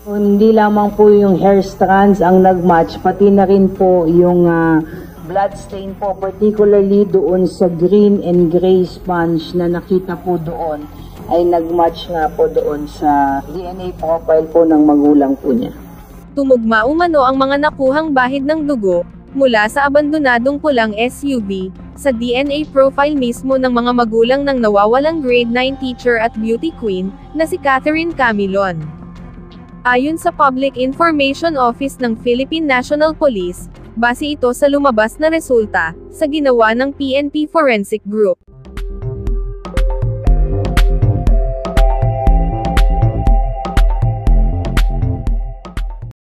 Hindi lamang po yung hair strands ang nag-match, pati na rin po yung blood stain po, particularly doon sa green and gray sponge na nakita po doon ay nag-match nga po doon sa DNA profile po ng magulang po niya. Tumugma umano ang mga nakuhang bahid ng dugo mula sa abandonadong pulang SUV sa DNA profile mismo ng mga magulang ng nawawalang grade 9 teacher at beauty queen na si Catherine Camilon. Ayon sa Public Information Office ng Philippine National Police, base ito sa lumabas na resulta sa ginawa ng PNP Forensic Group.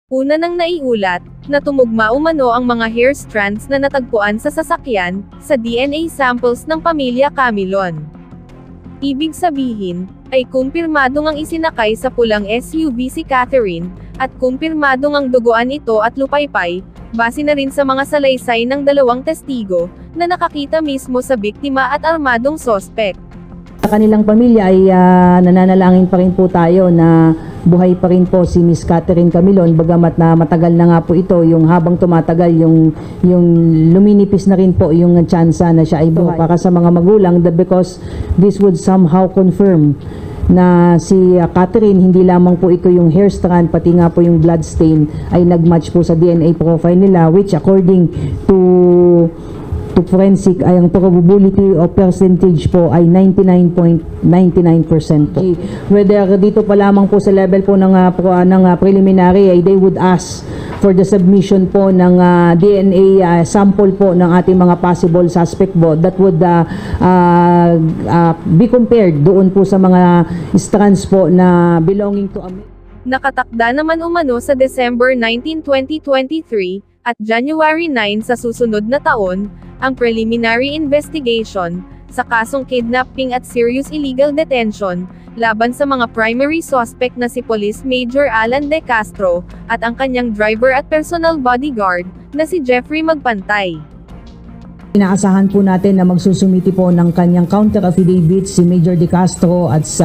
Una nang naiulat na tumugma umano ang mga hair strands na natagpuan sa sasakyan sa DNA samples ng pamilya Camilon. Ibig sabihin, ay kumpirmadong ang isinakay sa pulang SUV si Catherine, at kumpirmadong ang duguan ito at lupaypay, base na rin sa mga salaysay ng dalawang testigo, na nakakita mismo sa biktima at armadong sospek. Sa kanilang pamilya ay nananalangin pa rin po tayo na buhay pa rin po si Miss Catherine Camilon, bagamat na matagal na nga po ito, yung habang tumatagal yung luminipis na rin po yung tsansa na siya ay buhay. Para sa mga magulang, because this would somehow confirm na si Catherine, hindi lamang po ito yung hair strand, pati nga po yung blood stain ay nagmatch po sa DNA profile nila, which according to forensic ay ang probability o percentage po ay 99.99% po. Whether dito pa lamang po sa level po ng preliminary ay they would ask for the submission po ng DNA sample po ng ating mga possible suspect po that would be compared doon po sa mga strands po na belonging to a... Nakatakda naman umano sa December 19, 2023 at January 9 sa susunod na taon ang preliminary investigation sa kasong kidnapping at serious illegal detention laban sa mga primary suspect na si Police Major Alan De Castro at ang kanyang driver at personal bodyguard na si Jeffrey Magpantay. Inaasahan po natin na magsusumiti po ng kanyang counter affidavit si Major De Castro at si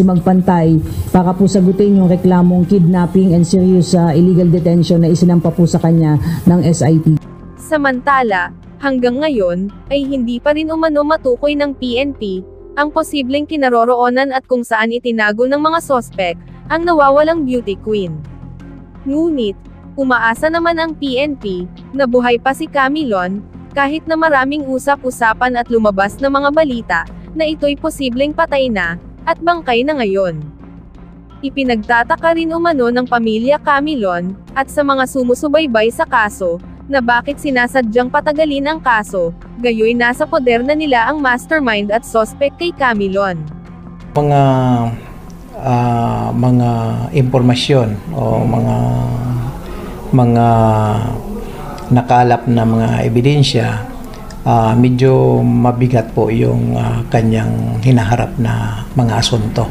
Magpantay para po sagutin yung reklamong kidnapping and serious illegal detention na isinampa po sa kanya ng SIT. Samantala, hanggang ngayon, ay hindi pa rin umano matukoy ng PNP ang posibleng kinaroroonan at kung saan itinago ng mga sospek ang nawawalang beauty queen. Ngunit, umaasa naman ang PNP na buhay pa si Camilon, kahit na maraming usap-usapan at lumabas na mga balita na ito'y posibleng patay na at bangkay na ngayon. Ipinagtataka rin umano ng pamilya Camilon at sa mga sumusubaybay sa kaso na bakit sinasadyang patagalin ang kaso, gayoy nasa poder na nila ang mastermind at suspect kay Camilon. Mga impormasyon o mga nakalap na mga ebidensya, medyo mabigat po yung kanyang hinaharap na mga asunto.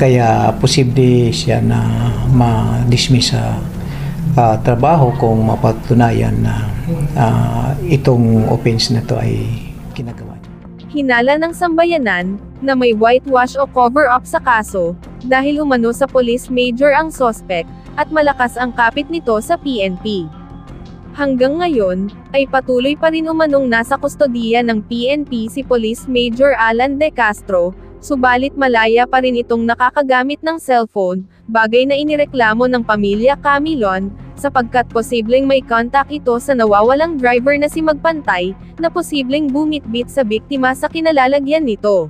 Kaya posible siya na ma-dismiss sa trabaho kung mapatunayan na itong offense na to ay ginagawa. Hinala ng sambayanan na may whitewash o cover-up sa kaso dahil umano sa police major ang suspect at malakas ang kapit nito sa PNP. Hanggang ngayon, ay patuloy pa rin umanong nasa kustodiya ng PNP si Police Major Alan De Castro, subalit malaya pa rin itong nakakagamit ng cellphone, bagay na inireklamo ng pamilya Camilon, sapagkat posibleng may contact ito sa nawawalang driver na si Magpantay, na posibleng bumitbit sa biktima sa kinalalagyan nito.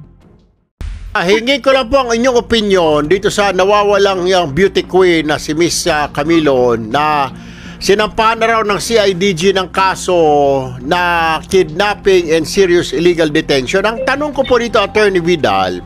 Hingi ko lang po ang inyong opinion dito sa nawawalang yung beauty queen na si Miss Camilon na sinampahan na raw ng CIDG ng kaso na kidnapping and serious illegal detention. Ang tanong ko po dito, Attorney Vidal,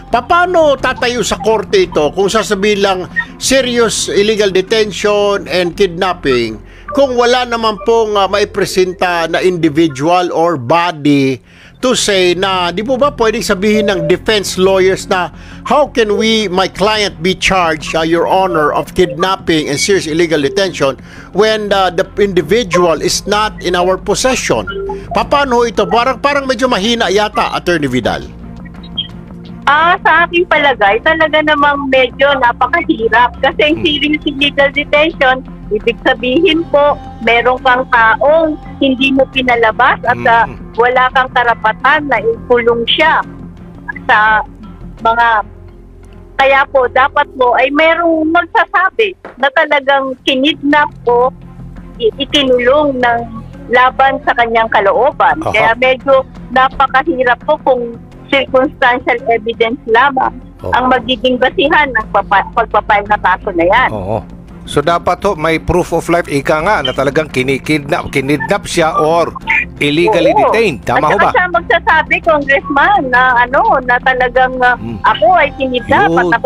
paano tatayo sa korte ito kung sasabihin lang serious illegal detention and kidnapping kung wala naman pong maipresenta na individual or body to say na, di po ba pwedeng sabihin ng defense lawyers na how can we, my client, be charged, Your Honor, of kidnapping and serious illegal detention when the individual is not in our possession? Paano ito? Parang medyo mahina yata, Attorney Vidal. Sa aking palagay, talaga namang medyo napakahirap. Kasi ang serious illegal detention, ibig sabihin po, meron kang taong hindi mo pinalabas at wala kang karapatan na ikulong siya sa mga... Kaya po, dapat po ay merong magsasabi na talagang kinidnap o ikinulong ng laban sa kanyang kalooban. Aha. Kaya medyo napakahirap po kung circumstantial evidence lamang ang magiging basihan ng pagpapile na kaso na yan. Oo. So dapat ho, may proof of life, ika nga, na talagang kinidnap siya or illegally Oo. detained. Tama ho At ba? saka siya magsasabi, Congressman, na na talagang ako ay kinidnap Yun. at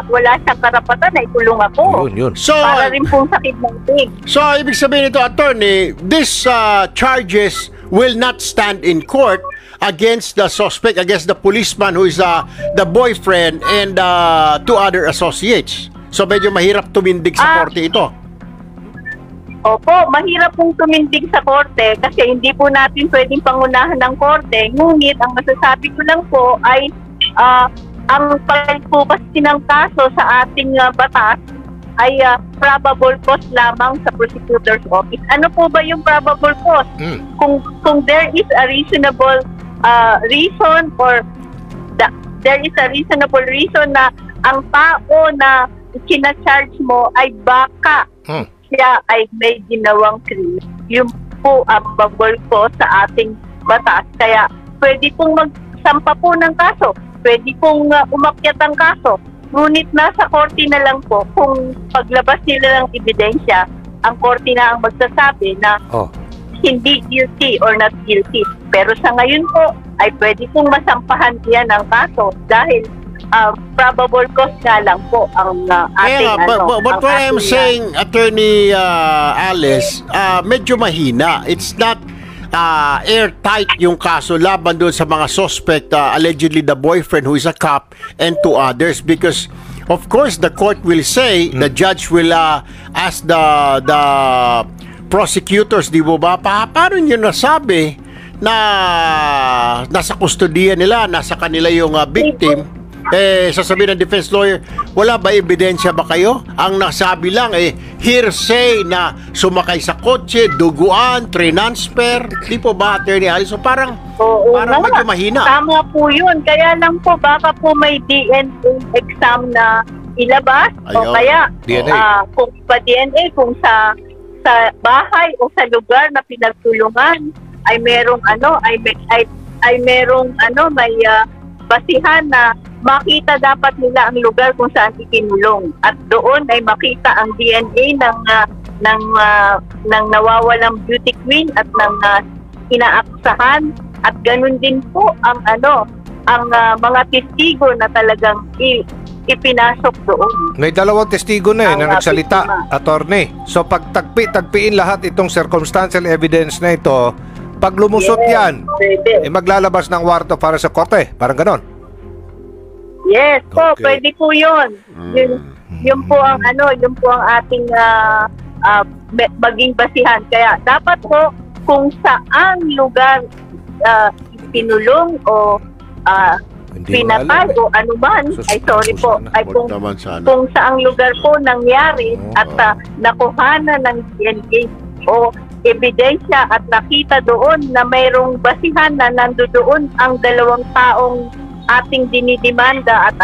wala siyang karapatan na ikulong ako. Yun. So, Para rin pong sa kidnapping. so ibig sabihin nito, attorney, these charges will not stand in court against the suspect, against the policeman who is the boyfriend and two other associates. So medyo mahirap tumindig sa korte ito. Opo, mahirap pong tumindig sa korte kasi hindi po natin pwedeng pangunahan ng korte. Ngunit ang masasabi ko lang po ay ang file po kasi ng kaso sa ating batas ay probable cause lamang sa prosecutor's office. Ano po ba yung probable cause? Kung there is a reasonable reason or there is a reasonable reason na ang tao na kina-charge mo ay baka siya ay may ginawang crime. Yun po ang probable cause sa ating batas. Kaya pwede pong magsampa po ng kaso. Pwede pong umakyat ang kaso. Ngunit nasa korte na lang po kung paglabas nila ng ebidensya, ang korte na ang magsasabi na hindi guilty or not guilty. Pero sa ngayon po ay pwede pong masampahan yan ng kaso dahil probable cause nga lang po ang ating But what I'm saying, Attorney Alice, medyo mahina. It's not airtight yung kaso laban doon sa mga suspect, allegedly the boyfriend who is a cop and two others, because of course the court will say, the judge will ask the prosecutors, di ba, paano nyo nasabi na nasa kustodiya nila, nasa kanila yung victim? Sasabihin ng defense lawyer, wala ba ebidensya ba kayo? Ang nasabi lang hearsay na sumakay sa kotse, duguan, transfer. Di po ba, Attorney Alice? So parang medyo mahina. Tama po yun. Kaya lang po, baka po may DNA exam na ilabas. O kaya, kung pa DNA, kung sa bahay o sa lugar na pinagtulungan ay merong may basihan na makita dapat nila ang lugar kung saan ikinulong at doon ay makita ang DNA ng nawawalang beauty queen at ng inaaksahan at ganun din po ang mga testigo na talagang ipinasok doon. May dalawang testigo na na nagsalita, attorney. So pag tagpiin lahat itong circumstantial evidence na ito, pag lumusot yan, maglalabas ng warto para sa korte. Parang ganon. Yes po, Okay. pwede po yun. Yun po ang ating maging basihan. Kaya dapat po kung saan lugar pinulong o Hindi pinatay o anuman, ay sorry po, ay kung saang lugar po nangyari at nakuhanan ng DNA o ebidensya at nakita doon na mayroong basihan na nandoon ang dalawang taong ating dinidemanda at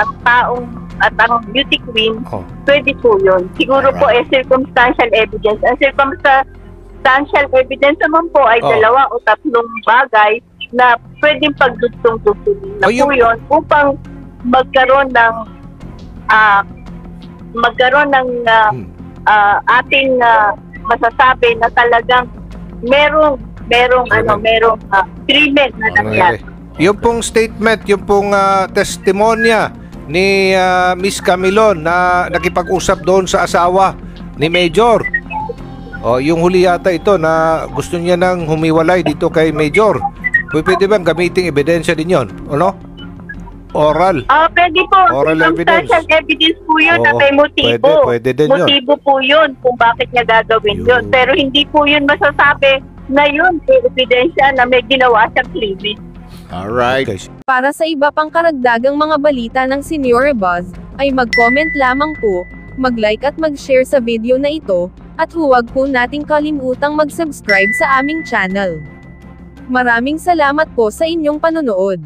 ang beauty queen, pwede po yun. Siguro po circumstantial evidence. Ang circumstantial evidence naman po ay dalawa o tatlong bagay na pwedeng pagdugtong-dugtong na po yun upang magkaroon ng ating masasabi na talagang merong krimen na nangyari. Yung pong statement, yung pong testimonya ni Miss Camilon na nakipag-usap doon sa asawa ni Major. Yung huli yata ito na gusto niya nang humiwalay dito kay Major. Pwede bang gamiting ebidensya din yun? Ano? Oral. Pwede po. Oral Circumstantial evidence po yun na may motibo. Pwede din yun. Motibo po yun kung bakit niya gagawin yun. Pero hindi po yun masasabi na yun ebidensya na may ginawa siyang krimen. Alright. Okay. Para sa iba pang karagdagang mga balita ng Senior Buzz, ay mag-comment lamang po, mag-like at mag-share sa video na ito, at huwag po nating kalimutang mag-subscribe sa aming channel. Maraming salamat po sa inyong panonood.